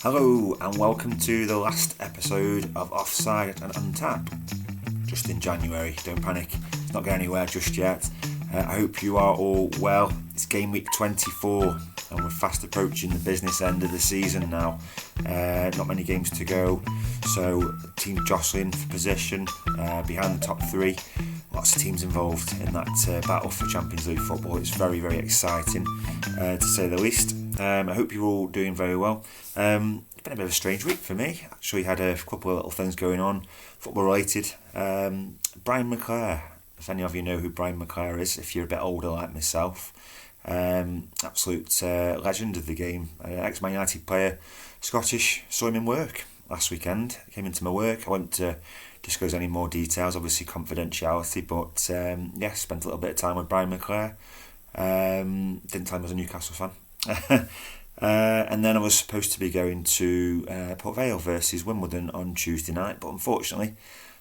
Hello and welcome to the last episode of Offside and Untap. Just in January, don't panic, it's not going anywhere just yet. I hope you are all well. It's game week 24 and we're fast approaching the business end of the season now. Not many games to go, so team jostling for position behind the top three. Lots of teams involved in that battle for Champions League football. It's very, very exciting to say the least. I hope you're all doing very well. It's been a bit of a strange week for me. Actually had a couple of little things going on, football related. Brian McClair, if any of you know who Brian McClair is, if you're a bit older like myself, absolute legend of the game, ex-Man Utd player, Scottish. Saw him in work last weekend, came into my work. I won't disclose any more details, obviously confidentiality, but spent a little bit of time with Brian McClair. Didn't tell him I was a Newcastle fan. And then I was supposed to be going to Port Vale versus Wimbledon on Tuesday night, but unfortunately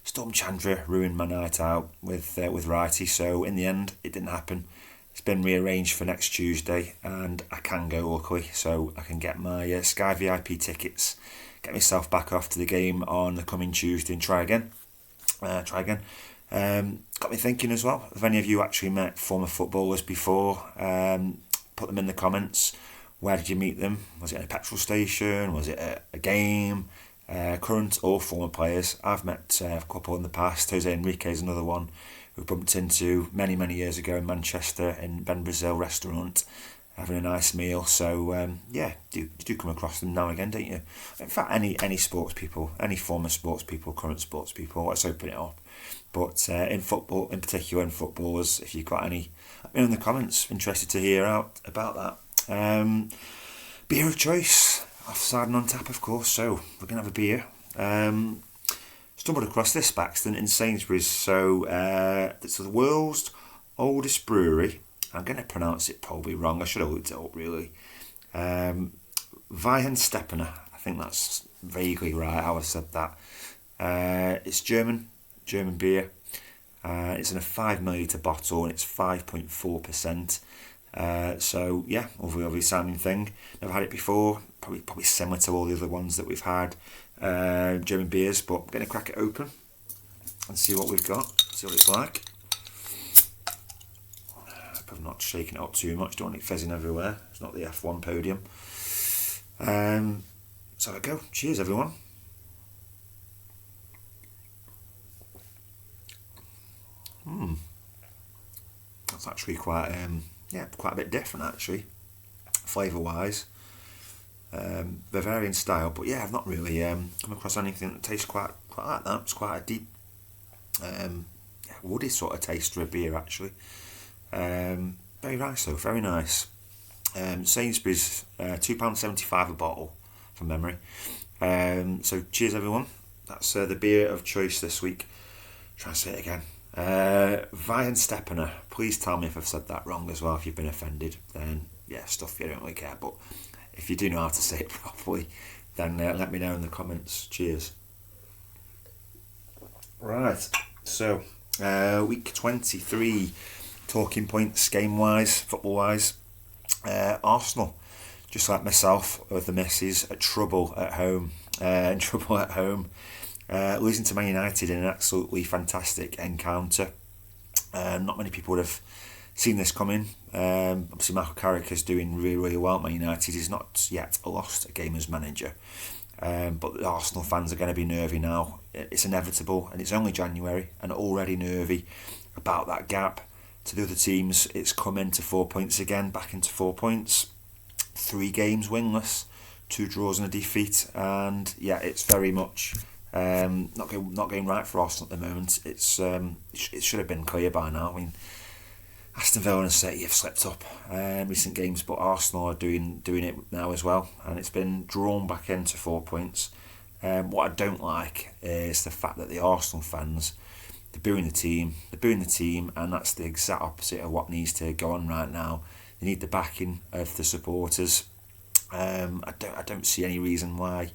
Storm Chandra ruined my night out with Righty, so in the end it didn't happen. It's been rearranged for next Tuesday and I can go luckily, so I can get my Sky VIP tickets, get myself back off to the game on the coming Tuesday and try again. Got me thinking as well, have any of you actually met former footballers before? Put them in the comments. Where did you meet them? Was it at a petrol station? Was it at a game? Current or former players. I've met a couple in the past. Jose Enrique is another one who bumped into many, many years ago in Manchester in Ben Brazil restaurant, having a nice meal. So do come across them now and again, don't you? In fact, any sports people, any former sports people, current sports people, let's open it up. But in football, in particular in footballers, if you've got any, let me know in the comments. Interested to hear out about that. Beer of choice, Offside and Untap, of course. So we're gonna have a beer. Stumbled across this by accident in Sainsbury's. So it's the world's oldest brewery. I'm going to pronounce it probably wrong. I should have looked it up really. Weihenstephaner. I think that's vaguely right how I said that. It's German beer. It's in a 5ml bottle and it's 5.4%. Lovely sounding thing. Never had it before. Probably similar to all the other ones that we've had. German beers, but I'm going to crack it open and see what we've got. See what it's like. I'm not shaking it up too much. Don't want it fizzing everywhere. It's not the F1 podium. So I go. Cheers, everyone. That's actually quite a bit different actually, flavour wise. Bavarian style, but I've not really come across anything that tastes quite like that. It's quite a deep, woody sort of taste for a beer actually. Very nice though, very nice. Sainsbury's, £2.75 a bottle from memory. So cheers everyone. That's the beer of choice this week. Try and say it again. Weihenstephaner. Please tell me if I've said that wrong as well. If you've been offended, then stuff you don't really care. But if you do know how to say it properly, then let me know in the comments. Cheers. Right. So week 23. Talking points, game-wise, football-wise. Arsenal, just like myself with the missus, trouble at home. Losing to Man Utd in an absolutely fantastic encounter. Not many people would have seen this coming. Obviously, Michael Carrick is doing really, really well. Man Utd is not yet lost a game as manager. But the Arsenal fans are going to be nervy now. It's inevitable, and it's only January, and already nervy about that gap to the other teams. It's come into 4 points again, back into 4 points. 3 games winless, 2 draws and a defeat, and it's very much not going right for Arsenal at the moment. It should have been clear by now. I mean, Aston Villa and City have slipped up in recent games, but Arsenal are doing it now as well, and it's been drawn back into 4 points. What I don't like is the fact that the Arsenal fans, they're booing the team, and that's the exact opposite of what needs to go on right now. They need the backing of the supporters. I don't see any reason why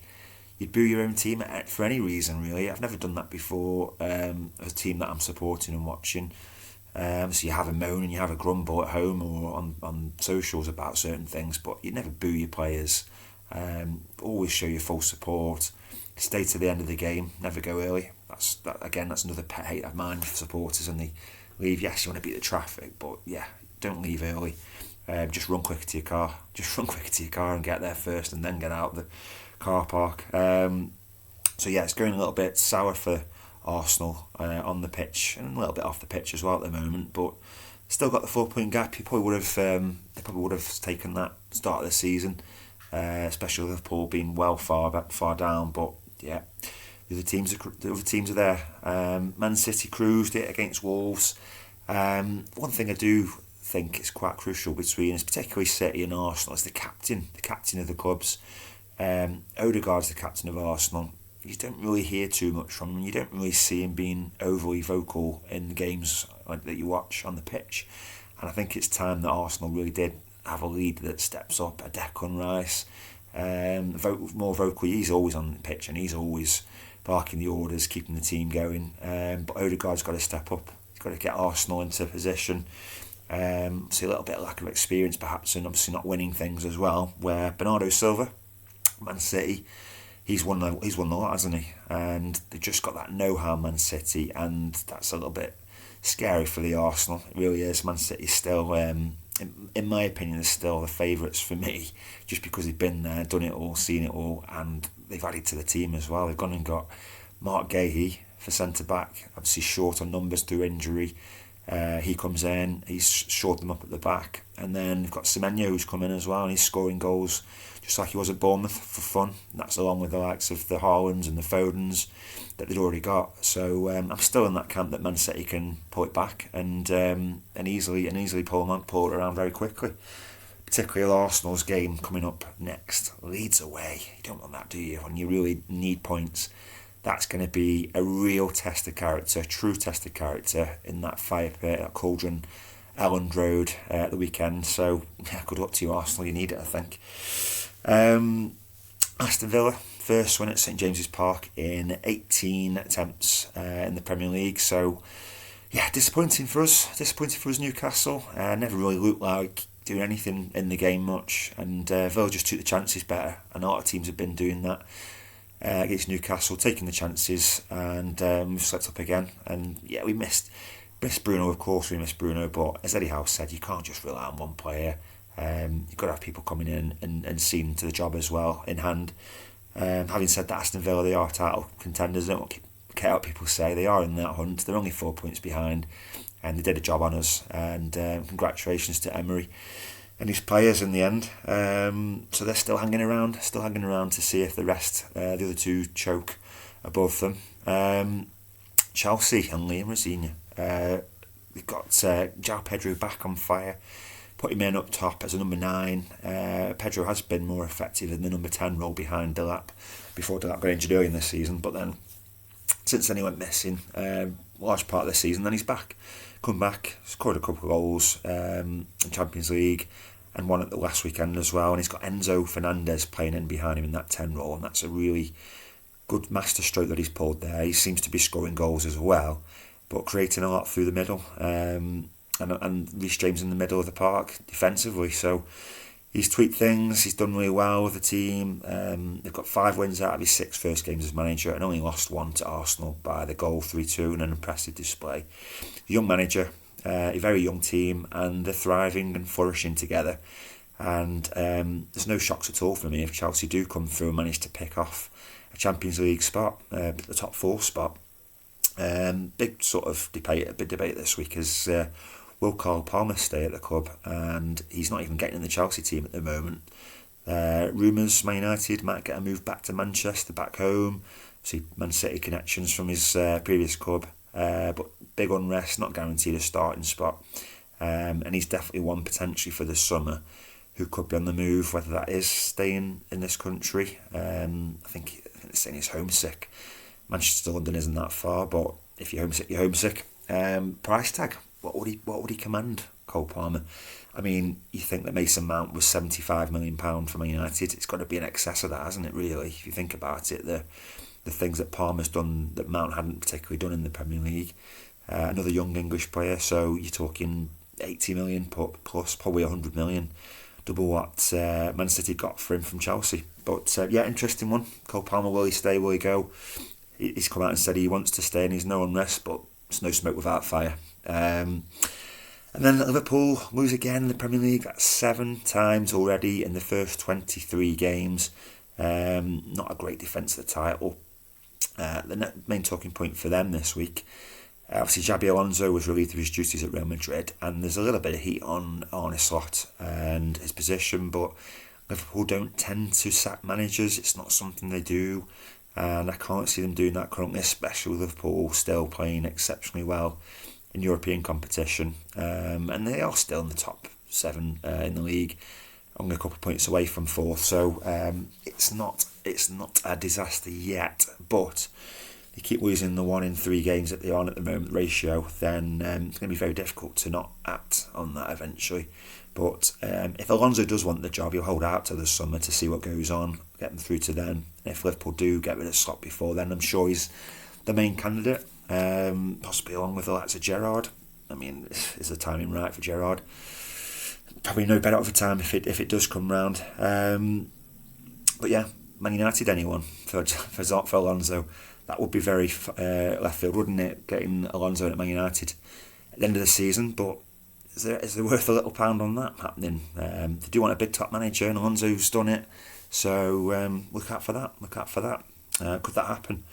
you'd boo your own team for any reason really. I've never done that before. A team that I'm supporting and watching. So you have a moan and you have a grumble at home or on socials about certain things, but you never boo your players. Always show your full support. Stay to the end of the game. Never go early. That's another pet hate of mine for supporters, and they leave. Yes, you want to beat the traffic, but yeah, don't leave early. Just run quicker to your car. Just run quicker to your car and get there first, and then get out the car park. So yeah, it's going a little bit sour for Arsenal on the pitch, and a little bit off the pitch as well at the moment. But still got the 4-point gap. You probably would have. They probably would have taken that start of the season, especially Liverpool being far down. But yeah, the other teams are there. Man City cruised it against Wolves. One thing I do think is quite crucial between, particularly City and Arsenal, is the captain of the clubs. Odegaard's the captain of Arsenal. You don't really hear too much from him. You don't really see him being overly vocal in the games that you watch on the pitch. And I think it's time that Arsenal really did have a lead that steps up. A Declan Rice, more vocal. He's always on the pitch and he's always barking the orders, keeping the team going. But Odegaard's got to step up. He's got to get Arsenal into position. See a little bit of lack of experience perhaps, and obviously not winning things as well. Where Bernardo Silva, Man City, he's won the lot, hasn't he? And they've just got that know-how, Man City, and that's a little bit scary for the Arsenal. It really is. Man City still, in my opinion, is still the favourites for me, just because they've been there, done it all, seen it all, and they've added to the team as well. They've gone and got Mark Gahey for centre-back, obviously short on numbers through injury. He comes in, he's shored them up at the back, and then they've got Semenyo who's come in as well, and he's scoring goals just like he was at Bournemouth for fun. And that's along with the likes of the Haalands and the Fodens that they'd already got. So I'm still in that camp that Man City can pull it back and easily pull it around very quickly. Particularly Arsenal's game coming up next, Leeds away. You don't want that, do you? When you really need points. That's going to be a real test of character, a true test of character in that fire pit, that cauldron, Elland Road at the weekend. So, yeah, good luck to you, Arsenal. You need it, I think. Aston Villa, first win at St James's Park in 18 attempts in the Premier League. So, yeah, disappointing for us, Newcastle. Never really looked like doing anything in the game much. And Villa just took the chances better. And a lot of teams have been doing that. Against Newcastle, taking the chances, and we've slept up again. And yeah, we missed Bruno, of course, but as Eddie Howe said, you can't just rely on one player. You've got to have people coming in and seeing to the job as well, in hand. Having said that, Aston Villa, they are title contenders. I don't care what people say, they are in that hunt. They're only 4 points behind, and they did a job on us. And congratulations to Emery and his players in the end. So they're still hanging around to see if the the other two choke above them. Chelsea and Liam Rosenior. We've got João Pedro back on fire. Put him in up top as a number 9. Pedro has been more effective in the number 10 role behind Delap before Delap got injured early in this season, but then since then he went missing large part of the season. Then he's back, come back, scored a couple of goals in Champions League and one at the last weekend as well. And he's got Enzo Fernandez playing in behind him in that 10 role, and that's a really good masterstroke that he's pulled there. He seems to be scoring goals as well, but creating a lot through the middle. And Reece James in the middle of the park defensively. So he's tweaked things. He's done really well with the team. They've got 5 wins out of his 6 first games as manager, and only lost 1 to Arsenal by the goal 3-2 and an impressive display. The young manager, a very young team, and they're thriving and flourishing together. And there's no shocks at all for me if Chelsea do come through and manage to pick off a Champions League spot, the top 4 spot. Big sort of debate this week is will Cole Palmer stay at the club, and he's not even getting in the Chelsea team at the moment. Rumours Man Utd might get a move back to Manchester, back home. See Man City connections from his previous club, but big unrest, not guaranteed a starting spot. And he's definitely one potentially for the summer who could be on the move, whether that is staying in this country. I think they're saying he's homesick. Manchester to London isn't that far, but if you're homesick, you're homesick. Price tag, what would he command, Cole Palmer? I mean, you think that Mason Mount was £75 million for Man United. It's got to be in excess of that, hasn't it, really? If you think about it, the things that Palmer's done that Mount hadn't particularly done in the Premier League. Another young English player, so you're talking 80 million plus, probably 100 million. double what Man City got for him from Chelsea. But yeah, interesting one. Cole Palmer, will he stay, will he go? He's come out and said he wants to stay and he's no unrest, but it's no smoke without fire. And then Liverpool lose again in the Premier League. That's 7 times already in the first 23 games. Not a great defence of the title. The main talking point for them this week, obviously Xabi Alonso was relieved of his duties at Real Madrid, and there's a little bit of heat on Arne Slot and his position, but Liverpool don't tend to sack managers. It's not something they do, and I can't see them doing that currently, especially with Liverpool still playing exceptionally well in European competition, and they are still in the top 7 in the league, only a couple of points away from 4th, so it's not a disaster yet, but they keep losing the 1 in 3 games that they're on at the moment ratio, then it's going to be very difficult to not act on that eventually. But if Alonso does want the job, he'll hold out till the summer to see what goes on, get them through to then. If Liverpool do get rid of Slot before then, I'm sure he's the main candidate, possibly along with the likes of Gerrard. I mean, is the timing right for Gerrard? Probably no better of a time if it does come round. But yeah, Man United, anyone for Alonso, that would be very left field, wouldn't it? Getting Alonso at Man United at the end of the season, but is there worth a little pound on that happening? They do want a big top manager, and Alonso's done it, so look out for that. Could that happen?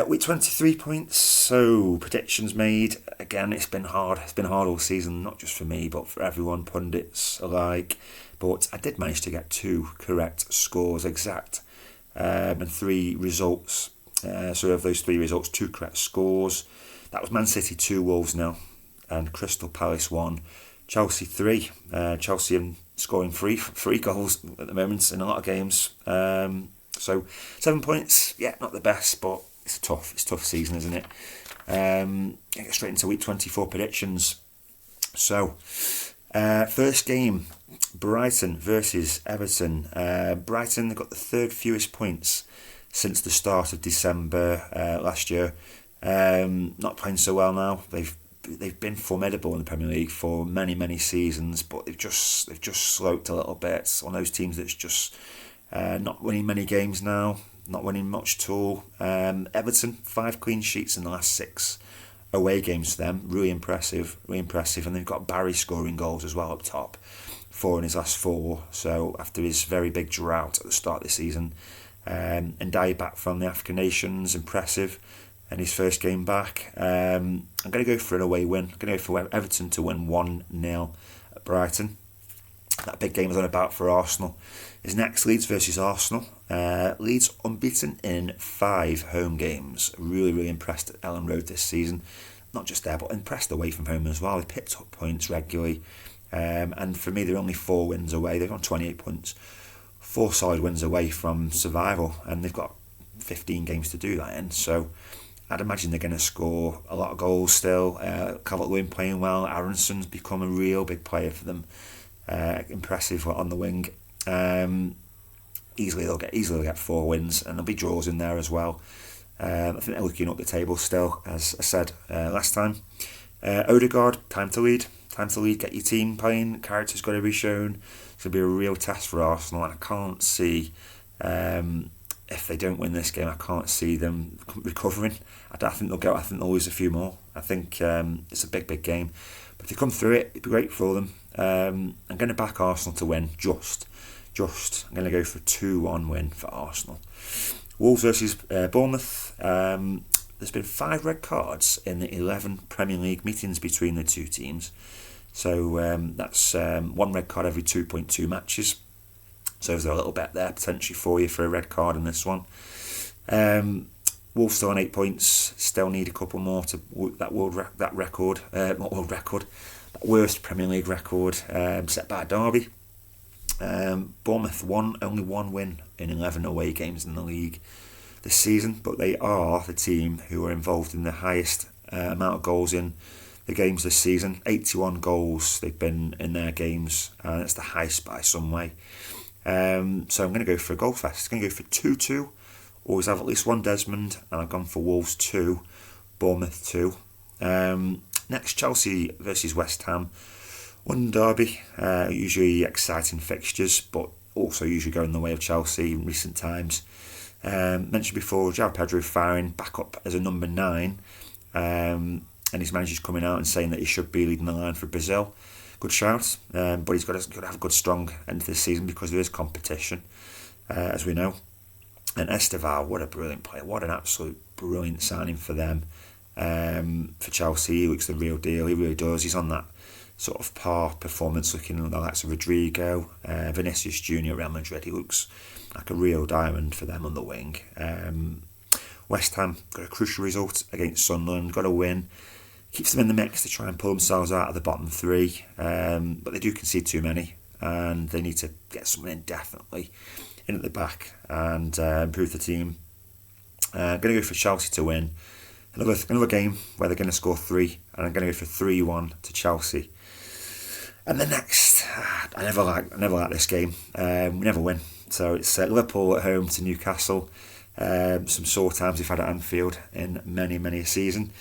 Week 23 points. So predictions made. Again, it's been hard. It's been hard all season, not just for me, but for everyone, pundits alike. But I did manage to get 2 correct scores exact, and 3 results. So of those 3 results, 2 correct scores. That was Man City 2, Wolves 0, and Crystal Palace 1, Chelsea 3. Chelsea are scoring 3 goals at the moment in a lot of games. So 7 points, yeah, not the best, but it's a tough season, isn't it? Get straight into week 24 predictions. So first game, Brighton versus Everton. Brighton, they've got the 3rd fewest points since the start of December last year. Not playing so well now. They've been formidable in the Premier League for many seasons, but they've just sloped a little bit. It's one of those teams that's just not winning many games now, not winning much at all. Everton, 5 clean sheets in the last 6 away games for them. Really impressive. And they've got Barry scoring goals as well up top, 4 in his last 4. So after his very big drought at the start of the season, and Dye back from the African nations, impressive. And his first game back. I'm going to go for an away win. I'm going to go for Everton to win 1-0 at Brighton. That big game is on about for Arsenal. Is next Leeds versus Arsenal. Leeds unbeaten in 5 home games. Really impressed at Ellen Road this season. Not just there, but impressed away from home as well. They picked up points regularly. And for me, they're only 4 wins away. They've got 28 points. 4 solid wins away from survival. And they've got 15 games to do that in. So I'd imagine they're going to score a lot of goals still. Calvert-Lewin playing well. Aronson's become a real big player for them. Impressive on the wing. Easily they'll get 4 wins, and there'll be draws in there as well. I think they're looking up the table still, as I said last time. Odegaard, time to lead. Get your team playing. Character's got to be shown. It's going to be a real test for Arsenal, and I can't see, if they don't win this game, I can't see them recovering. I think they'll lose a few more. I think it's a big game. But if they come through it, it'd be great for them. I'm going to back Arsenal to win, just. I'm going to go for a 2-1 win for Arsenal. Wolves versus Bournemouth. There's been 5 red cards in the 11 Premier League meetings between the 2 teams. So that's 1 red card every 2.2 matches. So there's a little bet there potentially for you for a red card in this one. Wolves still on 8 points. Still need a couple more to that worst Premier League record set by Derby. Bournemouth only one win in 11 away games in the league this season, but they are the team who are involved in the highest amount of goals in the games this season. 81 goals they've been in their games, and it's the highest by some way. So I'm going to go for a goal fest. I'm going to go for 2-2. Always have at least one Desmond, and I've gone for Wolves 2, Bournemouth 2. Next, Chelsea versus West Ham. One derby, usually exciting fixtures, but also usually going the way of Chelsea in recent times. Mentioned before, João Pedro firing back up as a number 9, and his manager's coming out and saying that he should be leading the line for Brazil. Good shout, but he's got to have a good strong end to the season because there is competition, as we know. And Esteval, what a brilliant player, what an absolute brilliant signing for them. For Chelsea, he looks the real deal, he really does. He's on that sort of par performance looking like the likes of Rodrigo, Vinicius Junior, Real Madrid. He looks like a real diamond for them on the wing. West Ham got a crucial result against Sunderland, got a win. Keeps them in the mix to try and pull themselves out of the bottom 3, but they do concede too many, and they need to get someone in definitely in at the back and improve the team. I'm going to go for Chelsea to win. Another game where they're going to score 3, and I'm going to go for 3-1 to Chelsea. And the next, I never like this game. We never win. So it's Liverpool at home to Newcastle. Some sore times we've had at Anfield in many a season.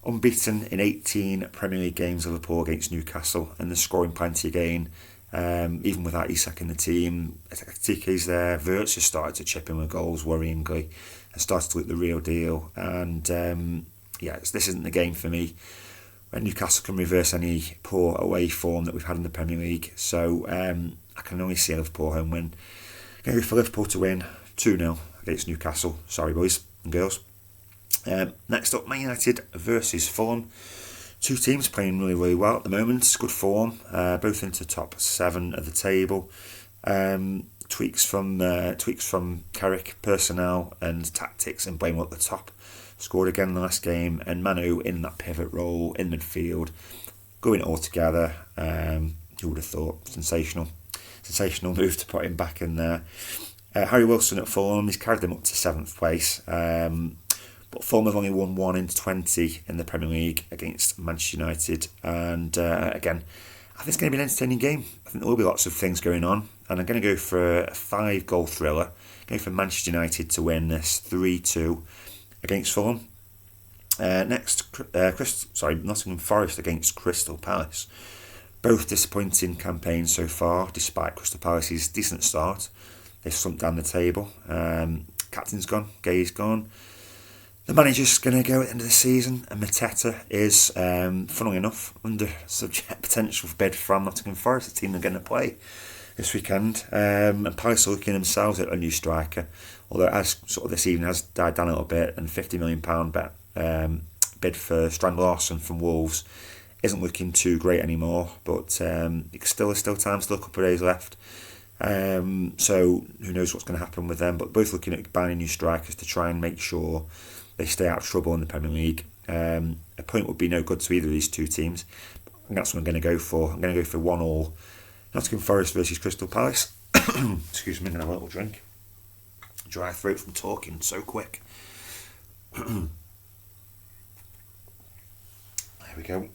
Unbeaten in 18 Premier League games, Liverpool against Newcastle, and they're scoring plenty again. Even without Isak in the team, Tiki's there. Wirtz has started to chip in with goals worryingly, and started to look the real deal. And this isn't the game for me. When Newcastle can reverse any poor away form that we've had in the Premier League, so I can only see a Liverpool home win. I'm going to go for Liverpool to win 2-0 against Newcastle. Sorry, boys and girls. Next up, Man Utd versus Fulham. Two teams playing really well at the moment. Good form, both into top 7 of the table. Tweaks from Carrick personnel and tactics, and Blaine at the top. Scored again in the last game, and Manu in that pivot role in midfield, going it all together. Who would have thought? Sensational move to put him back in there. Harry Wilson at Fulham, he's carried them up to 7th place. But Fulham have only won 1 in 20 in the Premier League against Manchester United. And again, I think it's going to be an entertaining game. I think there will be lots of things going on. And I'm going to go for a 5-goal thriller. I'm going for Manchester United to win this 3-2 against Fulham. Next, Nottingham Forest against Crystal Palace. Both disappointing campaigns so far, despite Crystal Palace's decent start. They've slumped down the table. Captain's gone, Gay's gone. The manager's going to go at the end of the season, and Mateta is, funnily enough, under subject potential bid from Nottingham Forest, the team they're going to play this weekend. And Palace are looking themselves at a new striker, although as sort of this evening has died down a little bit, and £50 million bid for Strand Larson from Wolves isn't looking too great anymore, but there's still time, still a couple of days left. So who knows what's going to happen with them, but both looking at buying new strikers to try and make sure they stay out of trouble in the Premier League. A point would be no good to either of these two teams, and that's what I'm going to go for. I'm going to go for 1-1 Nottingham Forest versus Crystal Palace. Excuse me, I'm going to have a little drink. Dry throat from talking so quick. There we go.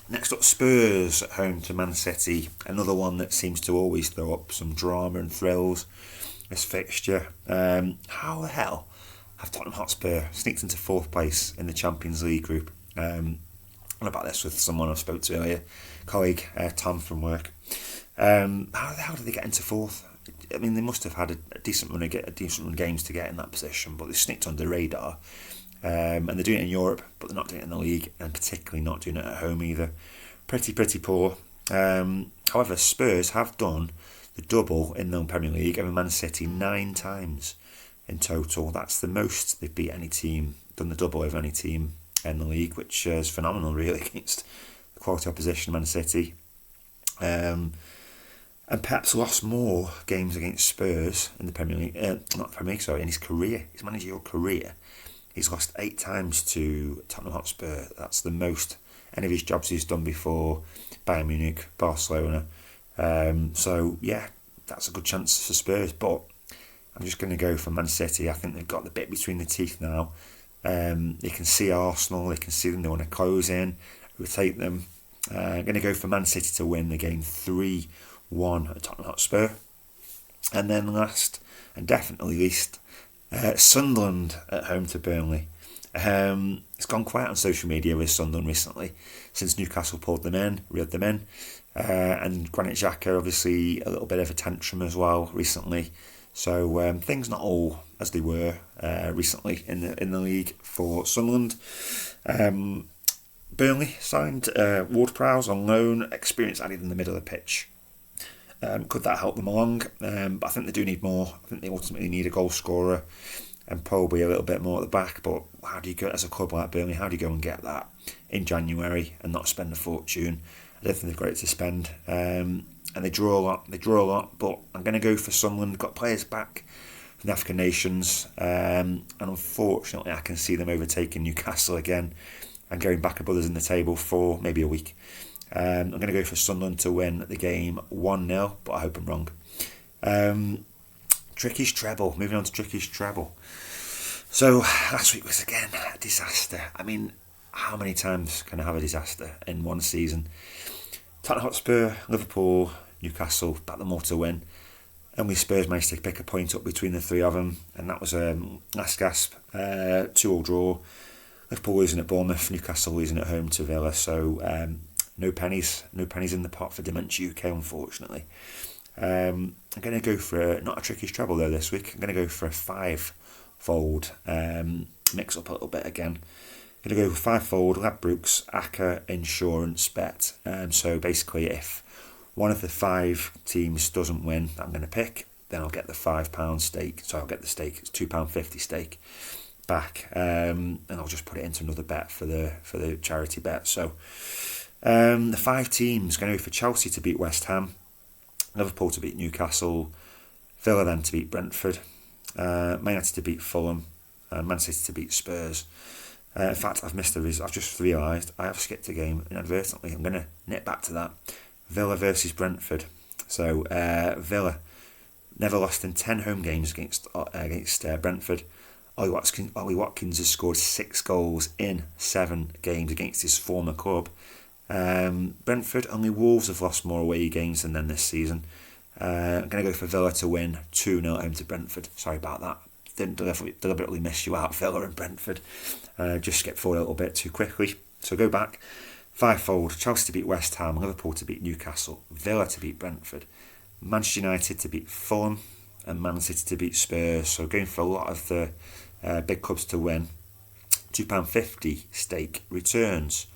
Next up, Spurs at home to Man City. Another one that seems to always throw up some drama and thrills. This fixture. How the hell have Tottenham Hotspur sneaked into 4th place in the Champions League group? I'm about this with someone I spoke to earlier, colleague Tom from work. How the hell did they get into 4th? I mean, they must have had a decent run of games to get in that position, but they sneaked under the radar. And they're doing it in Europe, but they're not doing it in the league, and particularly not doing it at home either. Pretty poor. However, Spurs have done the double in the Premier League over Man City 9 times in total. That's the most they've beat any team, done the double over any team in the league, which is phenomenal really against the quality opposition, Man City. And Pep's lost more games against Spurs in the Premier League, in his career, his managerial career. He's lost 8 times to Tottenham Hotspur. That's the most any of his jobs he's done before Bayern Munich, Barcelona. So yeah, that's a good chance for Spurs. But I'm just going to go for Man City. I think they've got the bit between the teeth now. They can see Arsenal. They can see them. They want to close in, overtake them. I'm going to go for Man City to win the game 3-1 at Tottenham Hotspur. And then last and definitely least, Sunderland at home to Burnley. It's gone quiet on social media with Sunderland recently, since Newcastle pulled them in, reeled them in. And Granit Xhaka, obviously, a little bit of a tantrum as well recently. So things not all as they were recently in the league for Sunderland. Burnley signed Ward-Prowse on loan, experience added in the middle of the pitch. Could that help them along? But I think they do need more. I think they ultimately need a goal scorer and probably a little bit more at the back. But how do you go, as a club like Burnley, how do you go and get that in January and not spend a fortune? I don't think they've got it to spend. And they draw a lot. But I'm going to go for Sunderland. Got players back from the African nations. And unfortunately, I can see them overtaking Newcastle again and going back above us in the table for maybe a week. I'm going to go for Sunderland to win the game 1-0, but I hope I'm wrong. Trickys Treble. Moving on to Trickys Treble. So last week was again a disaster. I mean, how many times can I have a disaster in one season? Tottenham Hotspur, Liverpool, Newcastle, back them all to win. Only Spurs managed to pick a point up between the three of them, and that was last gasp. 2-2 draw. Liverpool losing at Bournemouth, Newcastle losing at home to Villa. So no pennies in the pot for Dementia UK, unfortunately. I'm going to go for not a Trickys Treble though this week. I'm going to go for a 5-fold. Mix up a little bit again. I'm going to go for 5-fold. Ladbrokes acca insurance bet. So basically, if one of the 5 teams doesn't win that I'm going to pick, then I'll get the £5 stake. So I'll get the stake. It's £2.50 stake back, and I'll just put it into another bet for the charity bet. So the 5 teams going to go for Chelsea to beat West Ham, Liverpool to beat Newcastle, Villa then to beat Brentford, Man Utd to beat Fulham, and Man City to beat Spurs. In fact, I've just realised I have skipped a game inadvertently. I'm going to nip back to that. Villa versus Brentford. So Villa never lost in 10 home games against Brentford. Ollie Watkins has scored 6 goals in 7 games against his former club. Brentford, only Wolves have lost more away games than them this season. I'm going to go for Villa to win 2-0 home to Brentford. Sorry about that. Didn't deliberately miss you out, Villa and Brentford. Just skipped forward a little bit too quickly. So go back. 5-fold. Chelsea to beat West Ham, Liverpool to beat Newcastle, Villa to beat Brentford, Manchester United to beat Fulham, and Man City to beat Spurs. So going for a lot of the big clubs to win. £2.50 stake returns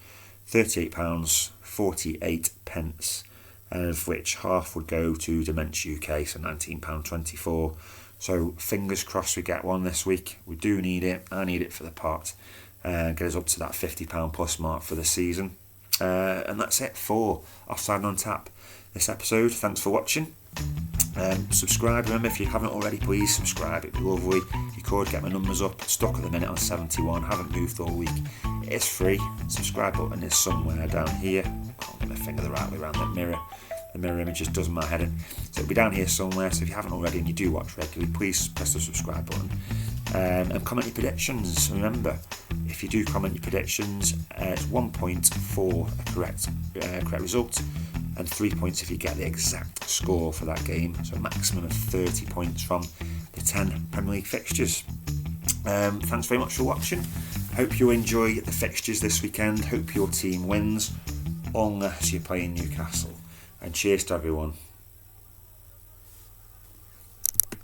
£38.48, of which half would go to Dementia UK, so £19.24. So fingers crossed we get one this week. We do need it. I need it for the pot. Get us up to that £50 plus mark for the season. And that's it for Offside and on Tap this episode. Thanks for watching. Subscribe. Remember, if you haven't already, please subscribe. It'd be lovely if you could. Get my numbers up. Stuck at the minute on 71. Haven't moved all week. It is free. Subscribe button is somewhere down here. Can't get my finger the right way around that mirror. The mirror image just does my head in. So it'll be down here somewhere. So if you haven't already and you do watch regularly, please press the subscribe button. And comment your predictions. Remember, if you do comment your predictions, it's 1 point for a correct result, and 3 points if you get the exact score for that game. So a maximum of 30 points from the 10 Premier League fixtures. Thanks very much for watching. Hope you enjoy the fixtures this weekend. Hope your team wins, unless you're playing Newcastle. And cheers to everyone.